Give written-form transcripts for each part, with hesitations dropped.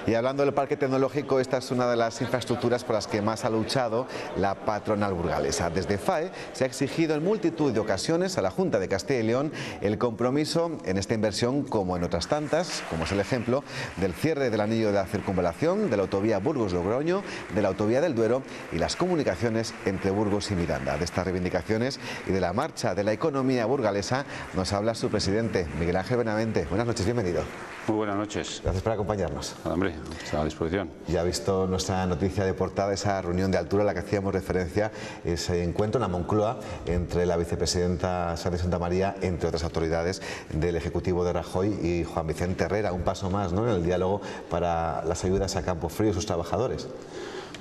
Y hablando del parque tecnológico, esta es una de las infraestructuras por las que más ha luchado la patronal burgalesa. Desde FAE se ha exigido en multitud de ocasiones a la Junta de Castilla y León el compromiso en esta inversión, como en otras tantas, como es el ejemplo del cierre del anillo de la circunvalación, de la autovía Burgos-Logroño, de la autovía del Duero y las comunicaciones entre Burgos y Miranda. De estas reivindicaciones y de la marcha de la economía burgalesa nos habla su presidente, Miguel Ángel Benavente. Buenas noches, bienvenido. Muy buenas noches. Gracias por acompañarnos. Hombre, está a disposición. Ya ha visto nuestra noticia de portada, esa reunión de altura a la que hacíamos referencia, ese encuentro en la Moncloa entre la vicepresidenta Sara de Santamaría, entre otras autoridades del Ejecutivo de Rajoy, y Juan Vicente Herrera. Un paso más, ¿no?, en el diálogo para las ayudas a Campofrío y sus trabajadores.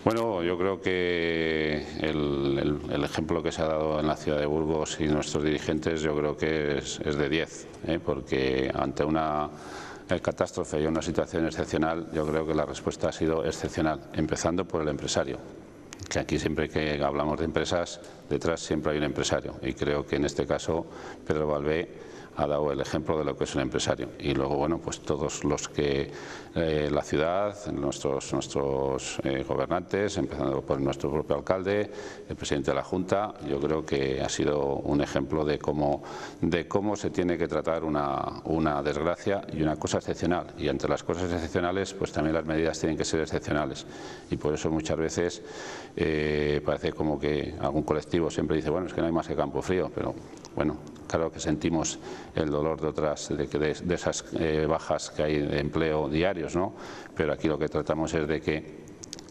Bueno, yo creo que el ejemplo que se ha dado en la ciudad de Burgos y nuestros dirigentes, yo creo que es de 10, porque ante una catástrofe y una situación excepcional, yo creo que la respuesta ha sido excepcional, empezando por el empresario. Que aquí siempre que hablamos de empresas, detrás siempre hay un empresario, y creo que en este caso Pedro Balbé ha dado el ejemplo de lo que es un empresario. Y luego, bueno, pues todos los que la ciudad, nuestros gobernantes, empezando por nuestro propio alcalde, el presidente de la Junta, yo creo que ha sido un ejemplo de cómo se tiene que tratar una desgracia y una cosa excepcional. Y ante las cosas excepcionales, pues también las medidas tienen que ser excepcionales. Y por eso muchas veces parece como que algún colectivo siempre dice, bueno, es que no hay más que Campofrío, pero bueno, claro que sentimos el dolor de esas bajas que hay de empleo diarios, ¿no? Pero aquí lo que tratamos es de que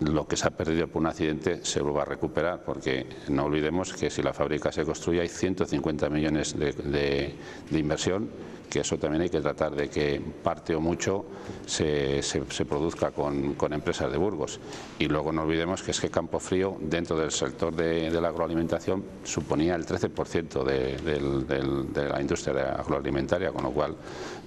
lo que se ha perdido por un accidente se vuelva a recuperar, porque no olvidemos que si la fábrica se construye hay 150 millones de inversión, que eso también hay que tratar de que parte o mucho se produzca con empresas de Burgos. Y luego no olvidemos que es que Campofrío, dentro del sector de la agroalimentación, suponía el 13% de la industria agroalimentaria, con lo cual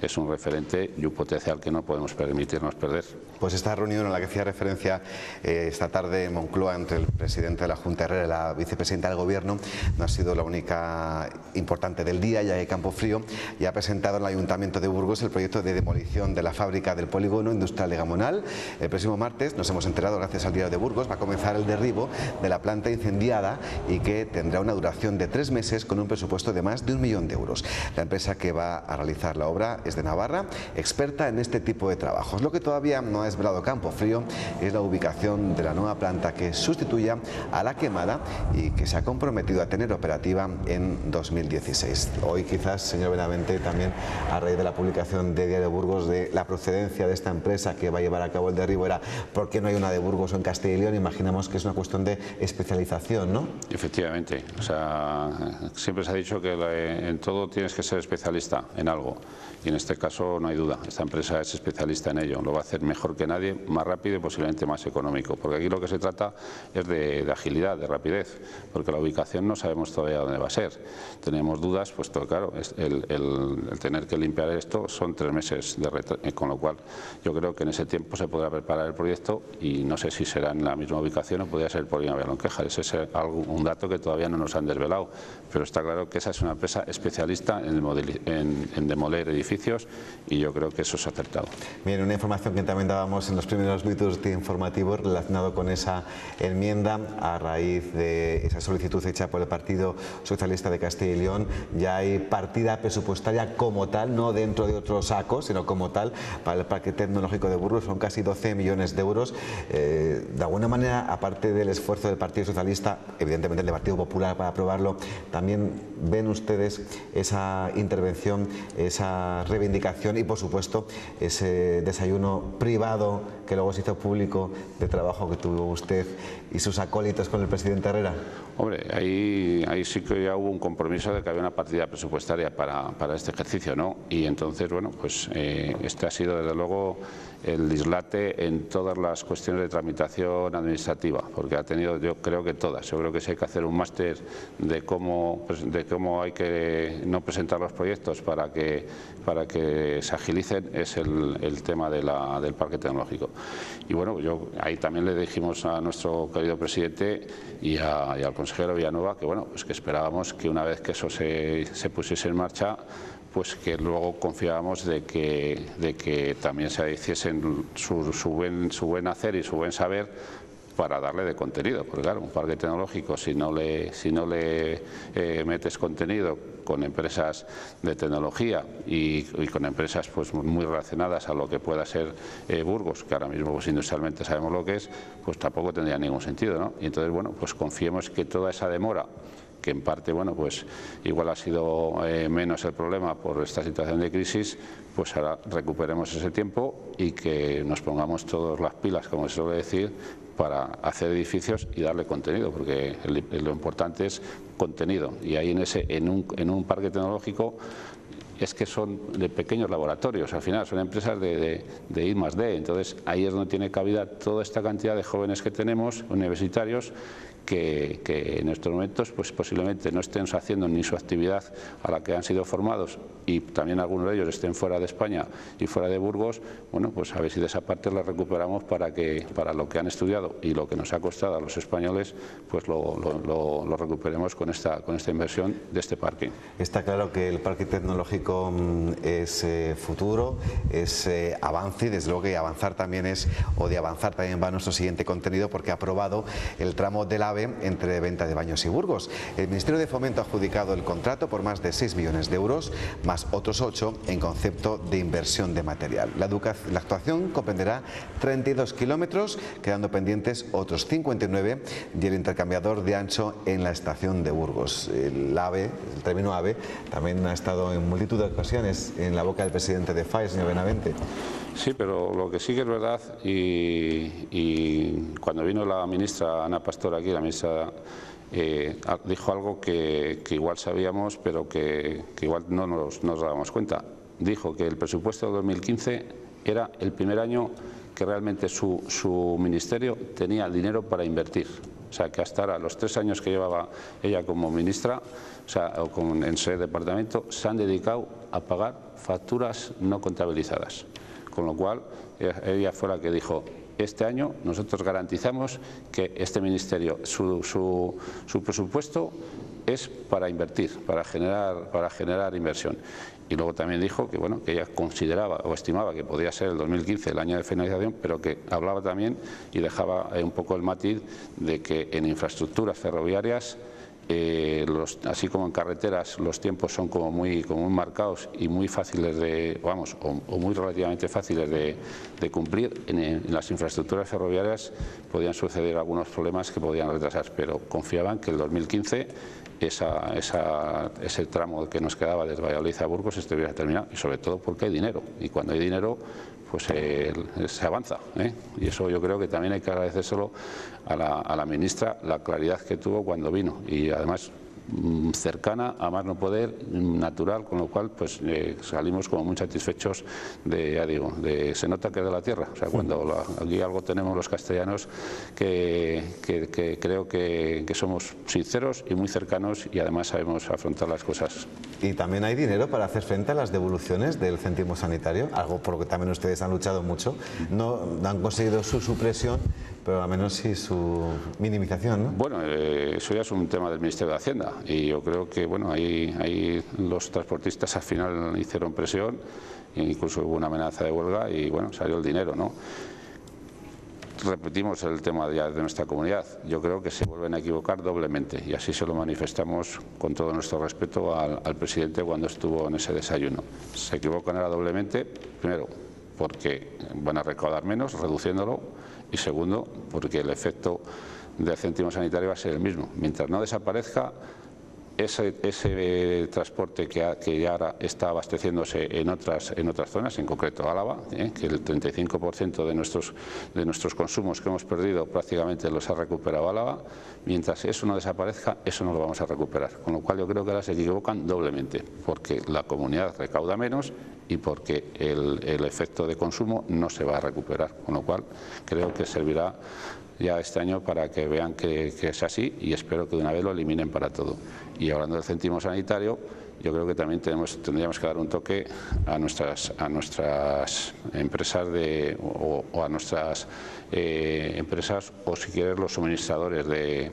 es un referente y un potencial que no podemos permitirnos perder. Pues esta reunión a la que hacía referencia esta tarde en Moncloa entre el presidente de la Junta Herrera y la vicepresidenta del Gobierno no ha sido la única importante del día, ya que Campofrío ya ha presentado en el Ayuntamiento de Burgos el proyecto de demolición de la fábrica del polígono industrial de Gamonal. El próximo martes, nos hemos enterado gracias al Diario de Burgos, va a comenzar el derribo de la planta incendiada y que tendrá una duración de 3 meses con un presupuesto de más de 1 millón de euros. La empresa que va a realizar la obra es de Navarra, experta en este tipo de trabajos. Lo que todavía no ha desvelado Campofrío es la ubicación de la nueva planta que sustituya a la quemada y que se ha comprometido a tener operativa en 2016. Hoy quizás, señor Benavente, también a raíz de la publicación de Diario de Burgos de la procedencia de esta empresa que va a llevar a cabo el derribo era ¿por qué no hay una de Burgos o en Castilla y León? Imaginamos que es una cuestión de especialización, ¿no? Efectivamente, o sea, siempre se ha dicho que en todo tienes que ser especialista en algo, y en este caso no hay duda, esta empresa es especialista en ello, lo va a hacer mejor que nadie, más rápido y posiblemente más económico, porque aquí lo que se trata es de agilidad, de rapidez, porque la ubicación no sabemos todavía dónde va a ser, tenemos dudas, puesto claro, el tener que limpiar esto son 3 meses de retraso, con lo cual yo creo que en ese tiempo se podrá preparar el proyecto y no sé si será en la misma ubicación o podría ser por Villalonqueja. Ese es un dato que todavía no nos han desvelado, pero está claro que esa es una empresa especialista en demoler edificios y yo creo que eso es acertado. Bien, una información que también dábamos en los primeros minutos de informativo relacionado con esa enmienda a raíz de esa solicitud hecha por el Partido Socialista de Castilla y León. Ya hay partida presupuestaria como tal, no dentro de otro saco, sino como tal, para el Parque Tecnológico de Burgos. Son casi 12 millones de euros. De alguna manera, aparte del esfuerzo del Partido Socialista, evidentemente el del Partido Popular para aprobarlo, también ven ustedes esa intervención, esa reivindicación y, por supuesto, ese desayuno privado que luego se hizo público de trabajo que tuvo usted y sus acólitos con el presidente Herrera. Hombre, ahí sí que ya hubo un compromiso de que había una partida presupuestaria para este ejercicio, ¿no? Y entonces, bueno, pues este ha sido desde luego el dislate en todas las cuestiones de tramitación administrativa, porque ha tenido, yo creo que todas. Yo creo que si hay que hacer un máster de cómo hay que no presentar los proyectos para que se agilicen, es el tema del parque tecnológico. Y bueno, ahí también le dijimos a nuestro querido presidente y al consejero Villanueva que bueno, pues que esperábamos que una vez que eso se pusiese en marcha, pues que luego confiábamos de que también se hiciesen su buen hacer y su buen saber para darle de contenido, porque claro, un parque tecnológico, si no le metes contenido con empresas de tecnología y con empresas pues muy relacionadas a lo que pueda ser Burgos, que ahora mismo pues industrialmente sabemos lo que es, pues tampoco tendría ningún sentido, ¿no? Y entonces, bueno, pues confiemos que toda esa demora, que en parte, bueno, pues igual ha sido menos el problema por esta situación de crisis, pues ahora recuperemos ese tiempo y que nos pongamos todos las pilas, como se suele decir, para hacer edificios y darle contenido, porque lo importante es contenido, y ahí en un parque tecnológico es que son de pequeños laboratorios, al final son empresas de I+D, entonces ahí es donde tiene cabida toda esta cantidad de jóvenes que tenemos, universitarios, que en estos momentos pues posiblemente no estén haciendo ni su actividad a la que han sido formados, y también algunos de ellos estén fuera de España y fuera de Burgos. Bueno, pues a ver si de esa parte la recuperamos para lo que han estudiado y lo que nos ha costado a los españoles, pues lo recuperemos con esta inversión de este parque. Está claro que el parque tecnológico es futuro, es avance, y desde luego que avanzar también va nuestro siguiente contenido, porque ha aprobado el tramo del AVE entre Venta de Baños y Burgos. El Ministerio de Fomento ha adjudicado el contrato por más de 6 millones de euros, más otros 8 en concepto de inversión de material. La actuación comprenderá 32 kilómetros, quedando pendientes otros 59, y el intercambiador de ancho en la estación de Burgos. El término AVE también ha estado en multitud de ocasiones en la boca del presidente de FAE, señor Benavente. Sí, pero lo que sí que es verdad, y cuando vino la ministra Ana Pastor aquí, la ministra dijo algo que igual sabíamos, pero que igual no nos dábamos cuenta. Dijo que el presupuesto de 2015 era el primer año que realmente su ministerio tenía dinero para invertir. O sea, que hasta ahora, los 3 años que llevaba ella como ministra, en ese departamento, se han dedicado a pagar facturas no contabilizadas. Con lo cual, ella fue la que dijo: este año nosotros garantizamos que este ministerio, su presupuesto es para invertir, para generar inversión. Y luego también dijo que, bueno, que ella consideraba o estimaba que podía ser el 2015 el año de finalización, pero que hablaba también y dejaba un poco el matiz de que en infraestructuras ferroviarias, así como en carreteras, los tiempos son como muy marcados y muy fáciles o muy relativamente fáciles de cumplir. En las infraestructuras ferroviarias podían suceder algunos problemas que podían retrasar, pero confiaban que el 2015 ese tramo que nos quedaba desde Valladolid a Burgos estuviera terminado, y sobre todo porque hay dinero, y cuando hay dinero pues se avanza, y eso yo creo que también hay que agradecérselo a la ministra, la claridad que tuvo cuando vino, y además cercana, a más no poder, natural, con lo cual pues salimos como muy satisfechos se nota que es de la tierra. O sea, cuando aquí algo tenemos los castellanos que creo que somos sinceros y muy cercanos, y además sabemos afrontar las cosas. Y también hay dinero para hacer frente a las devoluciones del céntimo sanitario, algo por lo que también ustedes han luchado mucho. No han conseguido su supresión, pero al menos sí su minimización, ¿no? Bueno, eso ya es un tema del Ministerio de Hacienda, y yo creo que, bueno, ahí los transportistas al final hicieron presión, incluso hubo una amenaza de huelga y, bueno, salió el dinero, ¿no? Repetimos el tema ya de nuestra comunidad. Yo creo que se vuelven a equivocar doblemente, y así se lo manifestamos con todo nuestro respeto al presidente cuando estuvo en ese desayuno. Se equivocan ahora doblemente, primero porque van a recaudar menos reduciéndolo, y segundo porque el efecto del céntimo sanitario va a ser el mismo. Mientras no desaparezca ese transporte que ya ahora está abasteciéndose en otras zonas, en concreto Álava, que el 35% de nuestros consumos que hemos perdido prácticamente los ha recuperado Álava. Mientras eso no desaparezca, eso no lo vamos a recuperar. Con lo cual yo creo que ahora se equivocan doblemente, porque la comunidad recauda menos y porque el efecto de consumo no se va a recuperar. Con lo cual creo que servirá ya este año para que vean que es así, y espero que de una vez lo eliminen para todo. Y hablando del céntimo sanitario, yo creo que también tendríamos que dar un toque a nuestras empresas o a nuestras empresas, o si quieres los suministradores de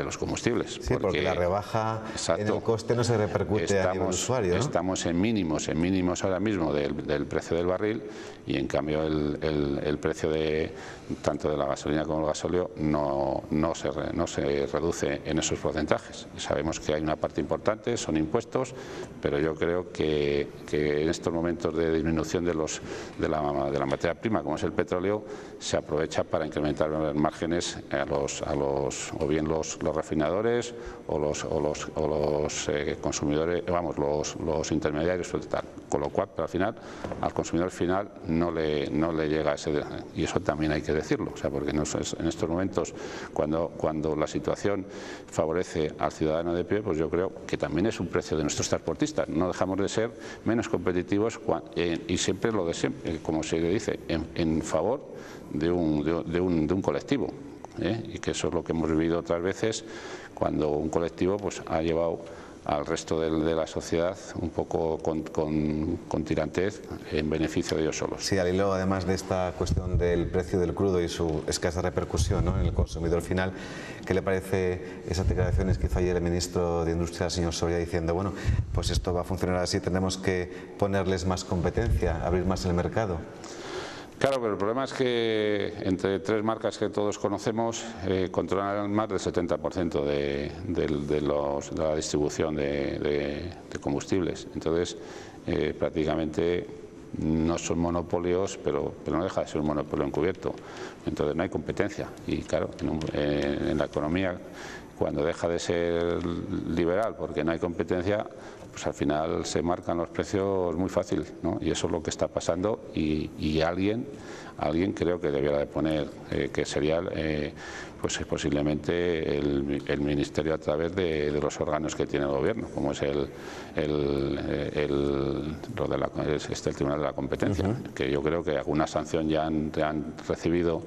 los combustibles. Sí, porque la rebaja en el coste no se repercute a nivel usuario, ¿no? Estamos en mínimos ahora mismo del precio del barril, y en cambio el precio tanto de la gasolina como el gasóleo no se reduce en esos porcentajes. Sabemos que hay una parte importante, son impuestos, pero yo creo que en estos momentos de disminución de la materia prima, como es el petróleo, se aprovecha para incrementar los márgenes o bien los refinadores o los consumidores, los intermediarios, tal. Con lo cual, pero al final, al consumidor final no le llega ese, y eso también hay que decirlo, o sea, porque en estos momentos, cuando la situación favorece al ciudadano de pie, pues yo creo que también es un precio de nuestros transportistas. No dejamos de ser menos competitivos y siempre lo de siempre, como se dice, en favor de un colectivo, y que eso es lo que hemos vivido otras veces, cuando un colectivo pues ha llevado al resto de la sociedad un poco con tirantez en beneficio de ellos solos. Sí, al hilo además de esta cuestión del precio del crudo y su escasa repercusión, ¿no?, en el consumidor final, ¿qué le parece esas declaraciones que hizo ayer el ministro de Industria, el señor Soria, diciendo, bueno, pues esto va a funcionar así, tenemos que ponerles más competencia, abrir más el mercado? Claro, pero el problema es que entre tres marcas que todos conocemos controlan más del 70% de la distribución de combustibles. Entonces, prácticamente no son monopolios, pero no deja de ser un monopolio encubierto. Entonces no hay competencia. Y claro, en la economía, cuando deja de ser liberal porque no hay competencia, pues al final se marcan los precios muy fácil, ¿no? Y eso es lo que está pasando, y alguien creo que debiera de poner, que sería pues posiblemente el Ministerio, a través de los órganos que tiene el Gobierno, como es el Tribunal de la Competencia, que yo creo que alguna sanción ya han recibido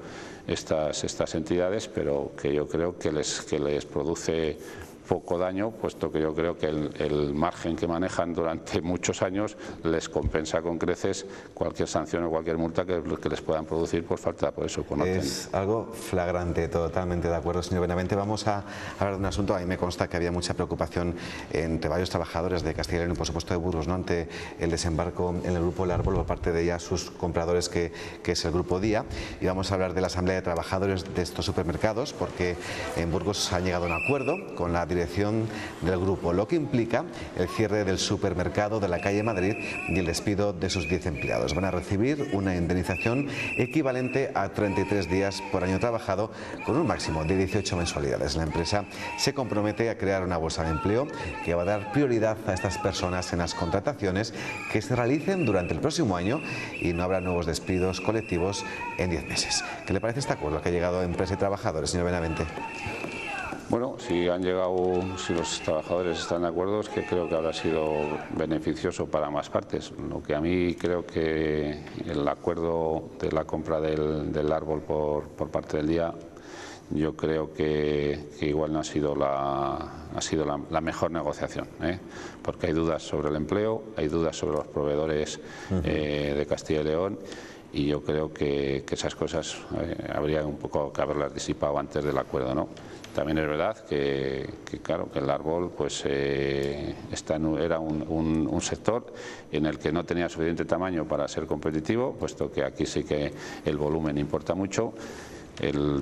estas entidades, pero que yo creo que les produce poco daño, puesto que yo creo que el margen que manejan durante muchos años les compensa con creces cualquier sanción o cualquier multa que les puedan producir por falta, por eso. Es algo flagrante, totalmente de acuerdo, señor Benavente. Vamos a hablar de un asunto. A mí me consta que había mucha preocupación entre varios trabajadores de Castilla y León y por supuesto de Burgos, ¿no?, ante el desembarco en el grupo El Árbol por parte de ya sus compradores, que es el grupo Día. Y vamos a hablar de la asamblea de trabajadores de estos supermercados, porque en Burgos han llegado a un acuerdo con la dirección del grupo, lo que implica el cierre del supermercado de la calle Madrid y el despido de sus 10 empleados. Van a recibir una indemnización equivalente a 33 días por año trabajado, con un máximo de 18 mensualidades. La empresa se compromete a crear una bolsa de empleo que va a dar prioridad a estas personas en las contrataciones que se realicen durante el próximo año, y no habrá nuevos despidos colectivos en 10 meses. ¿Qué le parece este acuerdo que ha llegado a empresa y trabajadores, señor Benavente? Bueno, si los trabajadores están de acuerdo, es que creo que habrá sido beneficioso para ambas partes. Lo que a mí creo que el acuerdo de la compra del árbol por parte del Día, yo creo que igual no ha sido la mejor negociación, porque hay dudas sobre el empleo, hay dudas sobre los proveedores de Castilla y León, y yo creo que esas cosas habría un poco que haberlas disipado antes del acuerdo, ¿no? También es verdad que claro, que el árbol pues era un sector en el que no tenía suficiente tamaño para ser competitivo, puesto que aquí sí que el volumen importa mucho.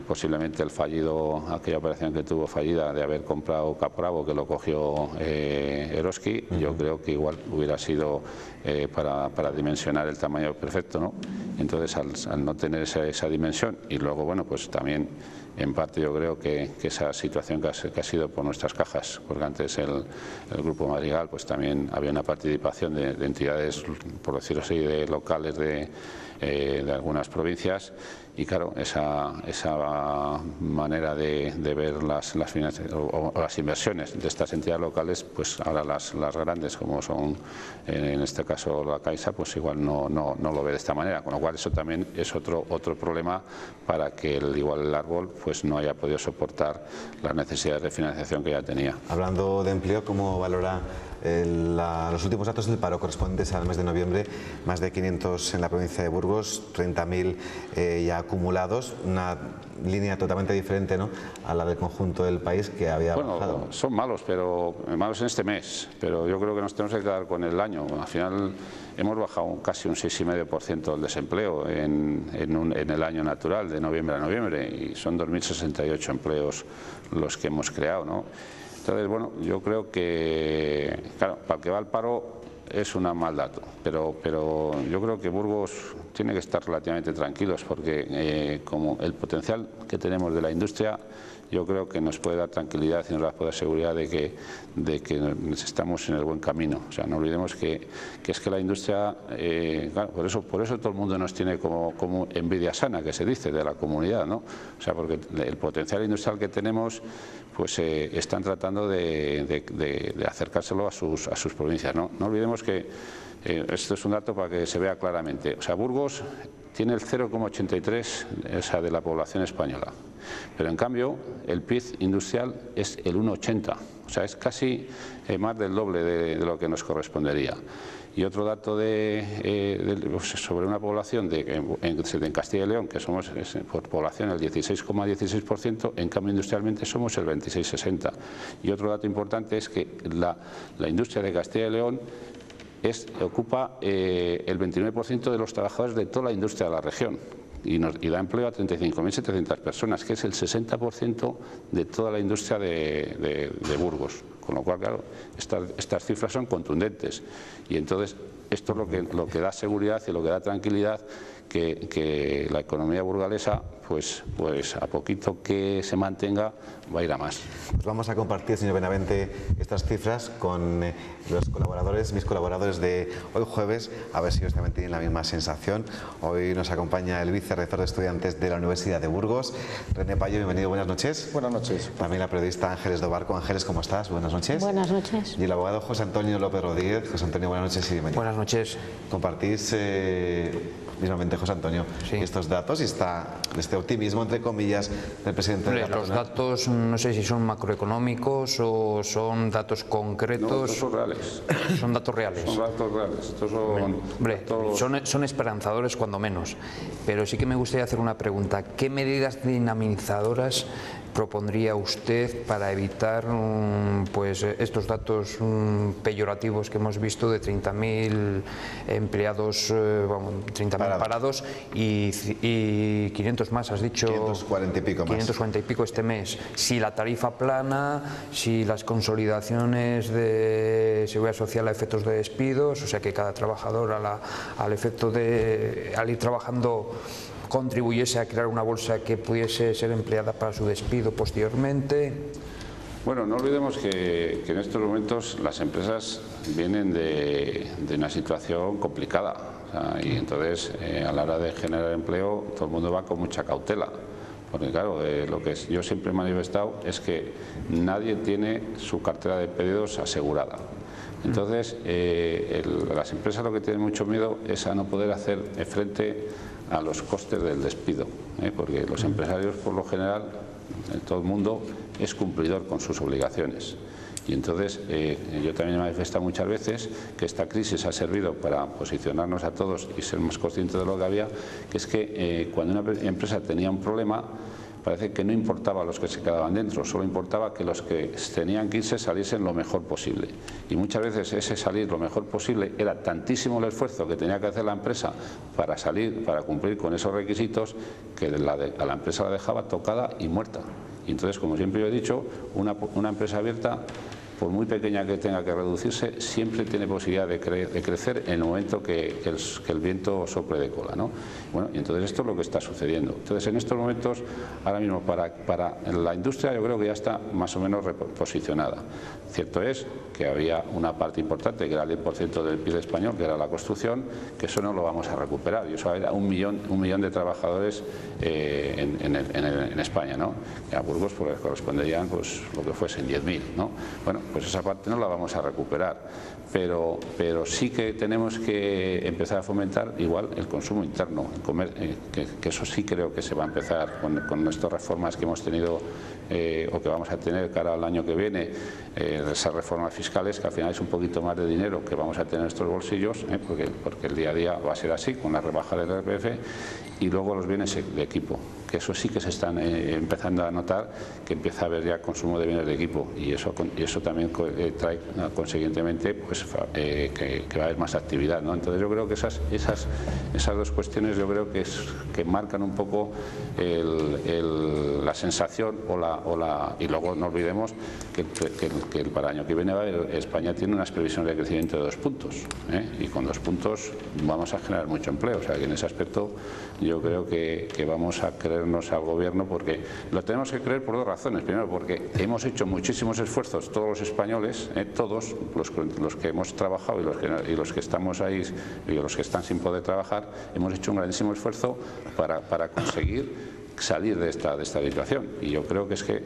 Posiblemente aquella operación que tuvo fallida de haber comprado Caporabo, que lo cogió Eroski, yo creo que igual hubiera sido para dimensionar el tamaño perfecto, ¿no? Entonces, al no tener esa dimensión, y luego, bueno, pues también en parte yo creo que esa situación que ha sido por nuestras cajas, porque antes el Grupo Madrigal pues también había una participación de entidades, por decirlo así, de locales de algunas provincias, y claro, esa manera de ver las inversiones de estas entidades locales, pues ahora las grandes, como son en este caso la Caixa, pues igual no lo ve de esta manera, con lo cual eso también es otro problema para que igual el árbol pues no haya podido soportar las necesidades de financiación que ya tenía. Hablando de empleo, ¿cómo valora los últimos datos del paro correspondientes al mes de noviembre? Más de 500 en la provincia de Burgos, 30.000 ya acumulados, una línea totalmente diferente, ¿no?, a la del conjunto del país, que había bajado. Son malos, pero malos en este mes, pero yo creo que nos tenemos que quedar con el año. Al final hemos bajado casi un 6,5% del desempleo en el año natural, de noviembre a noviembre, y son 2.068 empleos los que hemos creado, ¿no? Entonces, bueno, yo creo que, claro, para el que va al paro es un mal dato, pero yo creo que Burgos tiene que estar relativamente tranquilos, porque como el potencial que tenemos de la industria, yo creo que nos puede dar tranquilidad y nos puede dar seguridad de que estamos en el buen camino. O sea, no olvidemos que es que la industria, claro, por eso todo el mundo nos tiene como envidia sana, que se dice, de la comunidad, ¿no? O sea, porque el potencial industrial que tenemos, pues están tratando de acercárselo a sus provincias, ¿no? No olvidemos que esto es un dato para que se vea claramente. O sea, Burgos tiene el 0,83, o sea, de la población española, pero en cambio el PIB industrial es el 1,80, o sea, es casi más del doble de lo que nos correspondería. Y otro dato sobre una población en Castilla y León, que somos por población el 16,16%, en cambio industrialmente somos el 26,60%. Y otro dato importante es que la industria de Castilla y León ocupa el 29% de los trabajadores de toda la industria de la región y da empleo a 35.700 personas, que es el 60% de toda la industria de Burgos. Con lo cual, claro, estas cifras son contundentes, y entonces esto es lo que da seguridad y lo que da tranquilidad, que la economía burgalesa, pues a poquito que se mantenga, va a ir a más. Pues vamos a compartir, señor Benavente, estas cifras con mis colaboradores de hoy jueves, a ver si ellos también tienen la misma sensación. Hoy nos acompaña el vicerrector de estudiantes de la Universidad de Burgos, René Payo. Bienvenido, buenas noches. Buenas noches. También la periodista Ángeles Dobarco. Ángeles, ¿cómo estás? Buenas noches. Buenas noches. Y el abogado José Antonio López Rodríguez. José Antonio, buenas noches y bienvenido. Buenas noches. Compartís mismamente, José Antonio, sí, estos datos y este optimismo, entre comillas, del presidente de la Los datos, no sé si son macroeconómicos o son datos concretos. No, estos son reales. Son datos reales. Son datos reales. Estos son esperanzadores cuando menos. Pero sí que me gustaría hacer una pregunta. ¿Qué medidas dinamizadoras propondría usted para evitar pues estos datos peyorativos que hemos visto de 30.000 empleados, 30.000 parados y 500 más, has dicho? 540 y pico más. 540 y pico este mes. Si la tarifa plana, si las consolidaciones de seguridad social a efectos de despidos, o sea que cada trabajador al ir trabajando contribuyese a crear una bolsa que pudiese ser empleada para su despido posteriormente. Bueno, no olvidemos que en estos momentos las empresas vienen de una situación complicada, o sea, y entonces a la hora de generar empleo todo el mundo va con mucha cautela, porque claro, lo que yo siempre he manifestado es que nadie tiene su cartera de pedidos asegurada. Entonces las empresas lo que tienen mucho miedo es a no poder hacer frente a los costes del despido, porque los empresarios por lo general, todo el mundo es cumplidor con sus obligaciones. Y entonces yo también he manifestado muchas veces que esta crisis ha servido para posicionarnos a todos y ser más conscientes de lo que había, que es que cuando una empresa tenía un problema, parece que no importaba los que se quedaban dentro, solo importaba que los que tenían que irse saliesen lo mejor posible. Y muchas veces ese salir lo mejor posible era tantísimo el esfuerzo que tenía que hacer la empresa para salir, para cumplir con esos requisitos, que a la empresa la dejaba tocada y muerta. Y entonces, como siempre yo he dicho, una empresa abierta por muy pequeña que tenga que reducirse, siempre tiene posibilidad de crecer en el momento que el viento sople de cola, ¿no? Bueno, y entonces esto es lo que está sucediendo. Entonces, en estos momentos, ahora mismo, para la industria yo creo que ya está más o menos posicionada. Cierto es que había una parte importante, que era el 10% del PIB español, que era la construcción, que eso no lo vamos a recuperar. Y eso era un millón de trabajadores en España, ¿no? Y a Burgos pues, corresponderían pues, lo que fuesen 10.000, ¿no? Bueno, pues esa parte no la vamos a recuperar, pero sí que tenemos que empezar a fomentar igual el consumo interno, que eso sí creo que se va a empezar con estas reformas que hemos tenido o que vamos a tener cara al año que viene, esas reformas fiscales, que al final es un poquito más de dinero que vamos a tener en nuestros bolsillos, porque el día a día va a ser así, con la rebaja del IRPF, y luego los bienes de equipo, que eso sí que se están empezando a notar, que empieza a haber ya consumo de bienes de equipo, y eso también trae consiguientemente pues, que va a haber más actividad, ¿no? Entonces yo creo que esas dos cuestiones yo creo que marcan un poco la sensación y luego no olvidemos que para el año que viene España tiene unas previsiones de crecimiento de 2 puntos, y con 2 puntos vamos a generar mucho empleo, o sea que en ese aspecto yo creo que vamos a creernos al gobierno, porque lo tenemos que creer por 2 razones. Primero, porque hemos hecho muchísimos esfuerzos todos los españoles, todos los que hemos trabajado y los que estamos ahí y los que están sin poder trabajar, hemos hecho un grandísimo esfuerzo para conseguir salir de esta situación, y yo creo que es que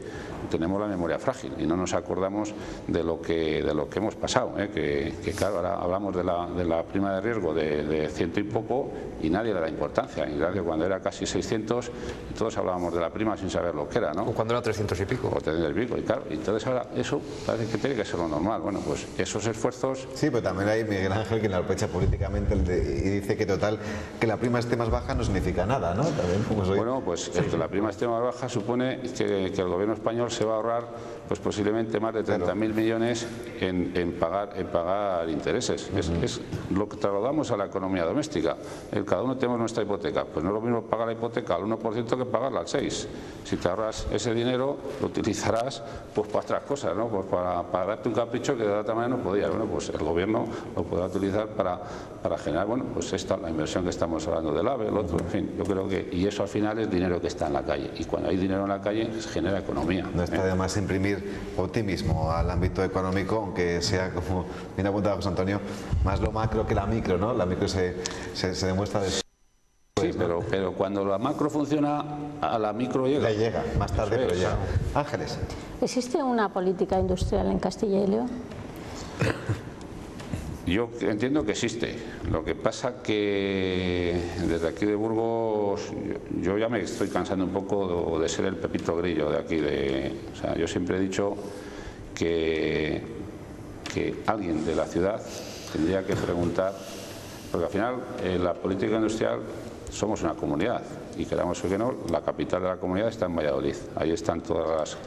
tenemos la memoria frágil y no nos acordamos de lo que hemos pasado, que claro, ahora hablamos de la prima de riesgo de 100 y poco y nadie le da importancia, y gracias, cuando era casi 600 todos hablábamos de la prima sin saber lo que era, ¿no? O cuando era 300 y pico. O 300 y pico, y claro, entonces ahora eso parece que tiene que ser lo normal. Bueno, pues esos esfuerzos... Sí, pero también hay Miguel Ángel que le aprovecha políticamente y dice que total, que la prima esté más baja no significa nada, ¿no? También, bueno, pues que la prima esté más baja supone que el gobierno español se va a ahorrar pues posiblemente más de 30.000 millones en pagar intereses. Es lo que trasladamos a la economía doméstica. Cada uno tenemos nuestra hipoteca, pues no es lo mismo pagar la hipoteca al 1% que pagarla al 6%. Si te ahorras ese dinero, lo utilizarás pues para otras cosas, ¿no? Pues para darte un capricho que de otra manera no podías. Bueno, pues el gobierno lo podrá utilizar para generar, bueno, pues la inversión que estamos hablando del AVE, el otro, en fin, yo creo que, y eso al final es dinero que está en la calle, y cuando hay dinero en la calle se genera economía. No está de más imprimir optimismo al ámbito económico, aunque sea, como bien apuntaba José Antonio, más lo macro que la micro, ¿no? La micro se demuestra después. Sí, pero cuando la macro funciona, a la micro llega. Le llega, más tarde, pero llega. Ángeles. ¿Existe una política industrial en Castilla y León? Yo entiendo que existe. Lo que pasa que desde aquí de Burgos yo ya me estoy cansando un poco de ser el Pepito Grillo de aquí. O sea, yo siempre he dicho que alguien de la ciudad tendría que preguntar, porque al final la política industrial somos una comunidad y queramos que no, la capital de la comunidad está en Valladolid. Ahí están todas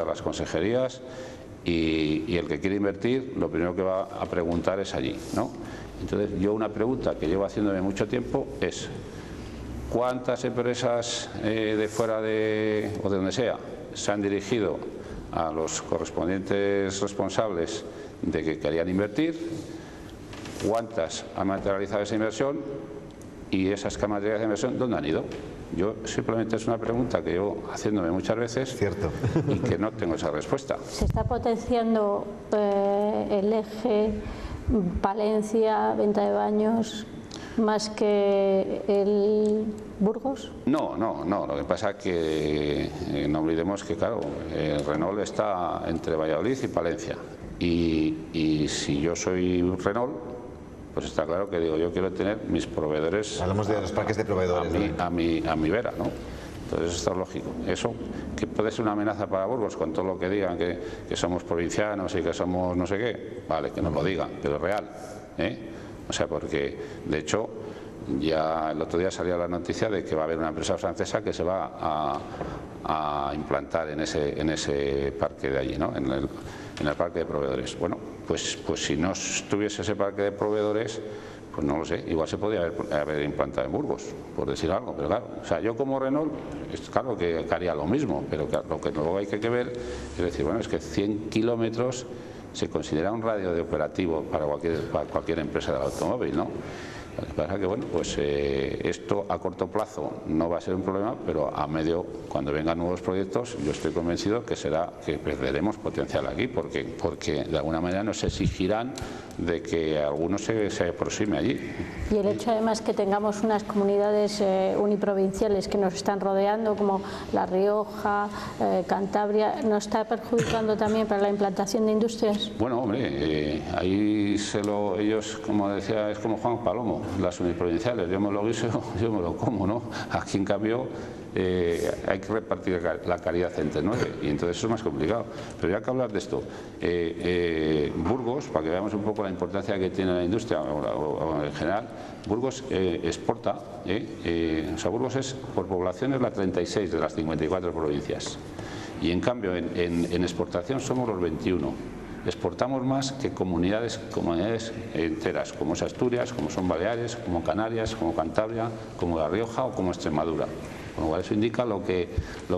las consejerías. Y el que quiere invertir, lo primero que va a preguntar es allí, ¿no? Entonces, yo una pregunta que llevo haciéndome mucho tiempo es: ¿cuántas empresas de fuera o de donde sea se han dirigido a los correspondientes responsables de que querían invertir? ¿Cuántas han materializado esa inversión? Y esas que han materializado esa inversión, ¿dónde han ido? Yo simplemente es una pregunta que llevo haciéndome muchas veces. Cierto. Y que no tengo esa respuesta. ¿Se está potenciando el eje Palencia, Venta de Baños, más que el Burgos? No, lo que pasa es que no olvidemos que, claro, Renault está entre Valladolid y Palencia. Y si yo soy Renault, pues está claro que digo, yo quiero tener mis proveedores. Hablamos de los parques de proveedores. A mi vera, ¿no? Entonces esto es lógico. Eso que puede ser una amenaza para Burgos, con todo lo que digan, que somos provincianos y que somos no sé qué, vale, que no lo digan, pero es real, O sea, porque de hecho ya el otro día salía la noticia de que va a haber una empresa francesa que se va a implantar en ese parque de allí, ¿no? En el parque de proveedores. Bueno, pues si no estuviese ese parque de proveedores, pues no lo sé, igual se podría haber implantado en Burgos, por decir algo, pero claro, o sea, yo como Renault, claro que haría lo mismo, pero lo que luego hay que ver es decir, bueno, es que 100 kilómetros se considera un radio de operativo para cualquier empresa del automóvil, ¿no? Lo que pasa es que, bueno, pues esto a corto plazo no va a ser un problema, pero a medio, cuando vengan nuevos proyectos, yo estoy convencido que perderemos potencial aquí, porque de alguna manera nos exigirán de que algunos se aproxime allí. Y el hecho además que tengamos unas comunidades uniprovinciales que nos están rodeando, como La Rioja, Cantabria, ¿nos está perjudicando también para la implantación de industrias? Bueno, hombre, ahí ellos, como decía, es como Juan Palomo, las uniprovinciales, yo me lo guiso, yo me lo como, ¿no? Aquí en cambio hay que repartir la caridad entre 9 y entonces eso es más complicado. Pero ya que hablar de esto, Burgos, para que veamos un poco la importancia que tiene la industria o en general, Burgos exporta, o sea, Burgos es por población es la 36 de las 54 provincias y en cambio en exportación somos los 21. Exportamos más que comunidades enteras, como es Asturias, como son Baleares, como Canarias, como Cantabria, como La Rioja o como Extremadura. Con lo cual eso indica lo que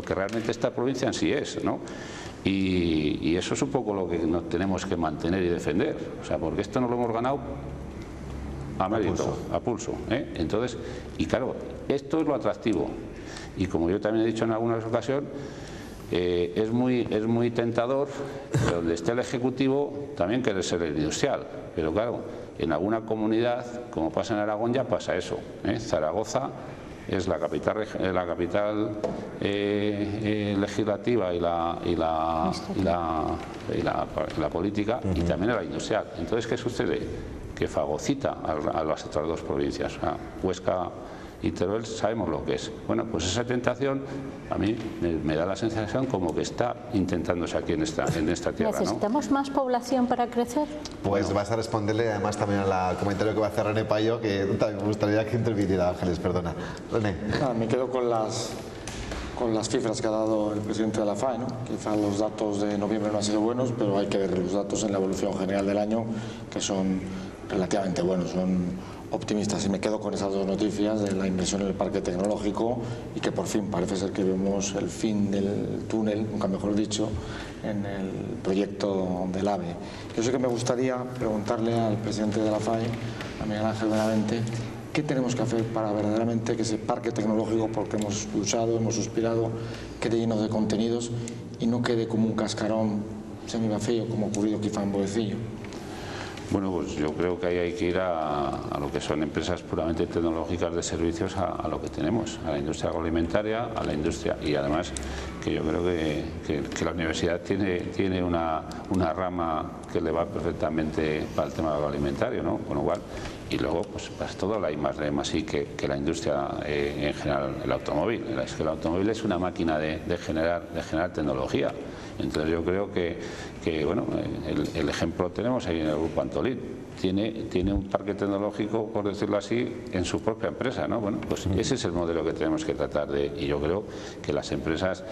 realmente esta provincia en sí es, ¿no? Y eso es un poco lo que nos tenemos que mantener y defender, o sea, porque esto no lo hemos ganado a mérito, a pulso, Entonces, y claro, esto es lo atractivo. Y como yo también he dicho en alguna ocasión, es muy tentador, donde esté el Ejecutivo, también querer ser el industrial. Pero claro, en alguna comunidad, como pasa en Aragón, ya pasa eso. Zaragoza es la capital legislativa y la política, y también la industrial. Entonces, ¿qué sucede? Que fagocita a las otras dos provincias. Huesca y Teruel sabemos lo que es. Bueno, pues esa tentación a mí me da la sensación como que está intentándose aquí en esta tierra, ¿Necesitamos más población para crecer? Pues vas a responderle además también al comentario que va a hacer René Payo, que también me gustaría que interviniera. Ángeles, perdona. René. Me quedo con las cifras que ha dado el presidente de la FAE, ¿no? Quizá los datos de noviembre no han sido buenos, pero hay que ver los datos en la evolución general del año, que son relativamente buenos, son optimistas, y me quedo con esas dos noticias de la inversión en el parque tecnológico y que por fin parece ser que vemos el fin del túnel, nunca mejor dicho, en el proyecto del AVE. Yo sé que me gustaría preguntarle al presidente de la FAE, a Miguel Ángel Benavente, ¿qué tenemos que hacer para verdaderamente que ese parque tecnológico, porque hemos luchado, hemos suspirado, quede lleno de contenidos y no quede como un cascarón semivacío, como ha ocurrido quizá en Boecillo? Bueno, pues yo creo que ahí hay que ir a lo que son empresas puramente tecnológicas de servicios, a lo que tenemos, a la industria agroalimentaria, a la industria, y además que yo creo que la universidad tiene una rama que le va perfectamente para el tema agroalimentario, ¿no? Con lo cual, y luego pues todo la I+D+I que la industria en general, el automóvil. Es que el automóvil es una máquina de generar tecnología. Entonces yo creo que bueno, el ejemplo tenemos ahí en el Grupo Antolín. Tiene un parque tecnológico, por decirlo así, en su propia empresa, ¿no? Bueno, pues ese es el modelo que tenemos que tratar y yo creo que las empresas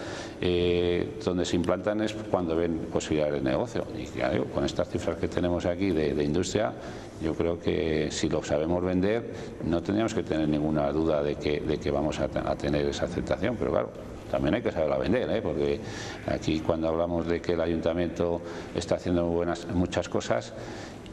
donde se implantan es cuando ven posibilidades de negocio. Y claro, con estas cifras que tenemos aquí de industria, yo creo que si lo sabemos vender, no tendríamos que tener ninguna duda de que vamos a tener esa aceptación, pero claro, también hay que saberla vender, porque aquí cuando hablamos de que el ayuntamiento está haciendo muchas cosas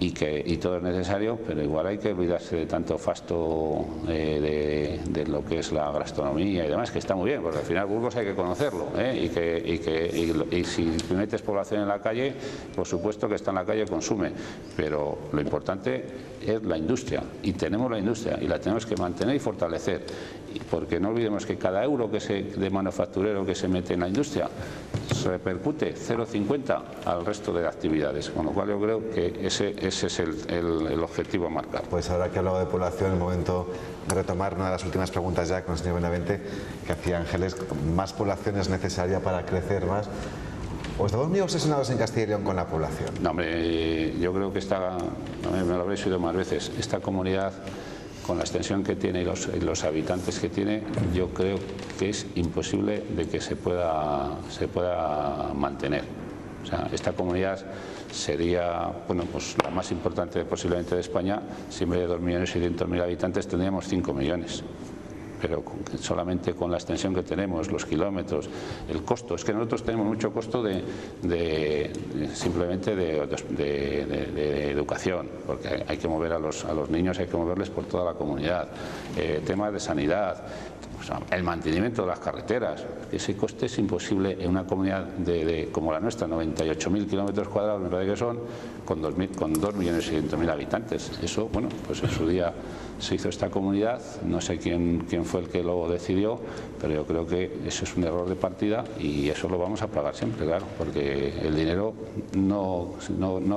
y todo es necesario, pero igual hay que olvidarse de tanto fasto de lo que es la gastronomía y demás, que está muy bien, porque al final Burgos hay que conocerlo, y si metes población en la calle, por supuesto que está en la calle, consume, pero lo importante es la industria, y tenemos la industria y la tenemos que mantener y fortalecer, porque no olvidemos que cada euro de manufacturero que se mete en la industria se repercute 0,50 al resto de actividades, con lo cual yo creo que ese es el objetivo a marcar. Pues ahora que he hablado de población, el momento de retomar una de las últimas preguntas ya con el señor Benavente, que hacía Ángeles. ¿Más población es necesaria para crecer más? ¿O estamos muy obsesionados en Castilla y León con la población? No, hombre, yo creo que me lo habréis oído más veces, esta comunidad, con la extensión que tiene y los habitantes que tiene, yo creo que es imposible de que se pueda mantener. O sea, esta comunidad sería, bueno, pues la más importante posiblemente de España. Si en vez de 2.600.000 habitantes tendríamos 5 millones. Pero solamente con la extensión que tenemos, los kilómetros, el costo, es que nosotros tenemos mucho costo simplemente de educación, porque hay que mover a los niños, hay que moverles por toda la comunidad, temas de sanidad, el mantenimiento de las carreteras. Ese coste es imposible en una comunidad como la nuestra, 98.000 kilómetros cuadrados, me parece que son, con 2.600.000 habitantes. Eso, bueno, pues en su día se hizo esta comunidad, no sé quién fue el que lo decidió, pero yo creo que eso es un error de partida y eso lo vamos a pagar siempre, claro, porque el dinero no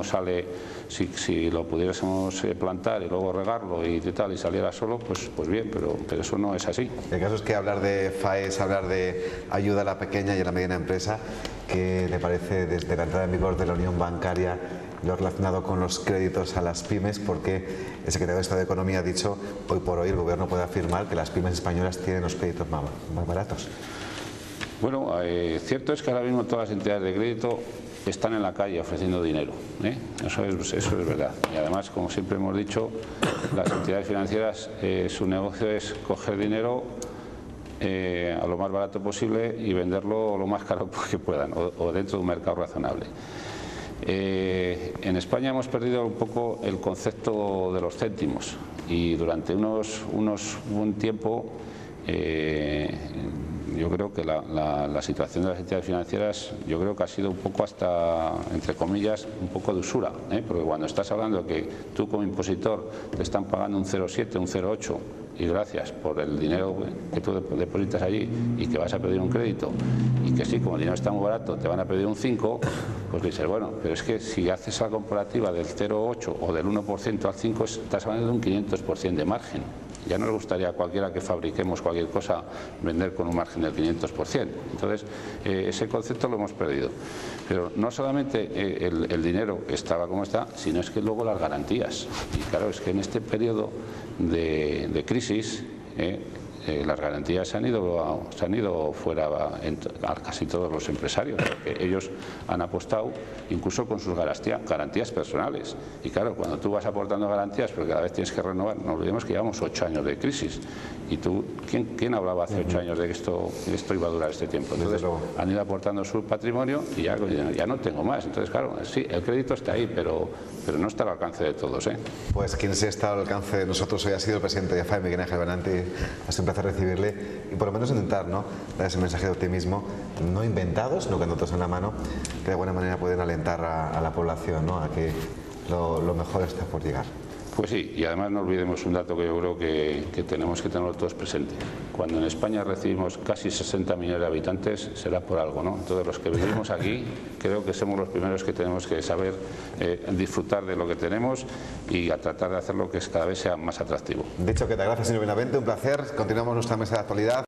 sale, si lo pudiésemos plantar y luego regarlo y tal y saliera solo, pues bien, pero eso no es así. El caso es que hablar de FAE es hablar de ayuda a la pequeña y a la mediana empresa. ¿Qué le parece desde la entrada en vigor de la Unión Bancaria lo relacionado con los créditos a las pymes? Porque el secretario de Estado de Economía ha dicho, hoy por hoy el Gobierno puede afirmar que las pymes españolas tienen los créditos más baratos. Bueno, cierto es que ahora mismo todas las entidades de crédito están en la calle ofreciendo dinero, ¿eh? Eso es verdad. Y además, como siempre hemos dicho, las entidades financieras, su negocio es coger dinero a lo más barato posible y venderlo lo más caro que puedan, o dentro de un mercado razonable. En España hemos perdido un poco el concepto de los céntimos y durante un tiempo yo creo que la situación de las entidades financieras, yo creo que ha sido un poco hasta, entre comillas, un poco de usura, porque cuando estás hablando que tú como impositor te están pagando un 0,7, un 0,8 y gracias por el dinero que tú depositas allí y que vas a pedir un crédito y que sí, como el dinero está muy barato, te van a pedir un 5, pues dices, bueno, pero es que si haces la comparativa del 0,8 o del 1% al 5, estás hablando de un 500% de margen. Ya nos gustaría a cualquiera que fabriquemos cualquier cosa vender con un margen del 500%. Entonces, ese concepto lo hemos perdido. Pero no solamente el dinero estaba como está, sino es que luego las garantías. Y claro, es que en este periodo de crisis, las garantías se han ido fuera a casi todos los empresarios, porque ellos han apostado incluso con sus garantías personales. Y claro, cuando tú vas aportando garantías, pero cada vez tienes que renovar, no olvidemos que llevamos 8 años de crisis. Y tú, ¿quién hablaba hace 8 años de que esto iba a durar este tiempo? Entonces han ido aportando su patrimonio y ya no tengo más. Entonces, claro, sí, el crédito está ahí, pero no está al alcance de todos, ¿eh? Pues quien sí está al alcance de nosotros hoy ha sido el presidente de FAE, Miguel Ángel Benanti. Ha sido un placer recibirle y por lo menos intentar, ¿no?, dar ese mensaje de optimismo, no inventado, sino que nosotros en la mano, que de alguna manera pueden alentar a la población, ¿no?, a que lo mejor está por llegar. Pues sí, y además no olvidemos un dato que yo creo que tenemos que tenerlo todos presente. Cuando en España recibimos casi 60 millones de habitantes, será por algo, ¿no? Entonces los que vivimos aquí, creo que somos los primeros que tenemos que saber disfrutar de lo que tenemos y a tratar de hacerlo que cada vez sea más atractivo. Dicho que te gracias, señor Benavente, un placer. Continuamos nuestra mesa de actualidad.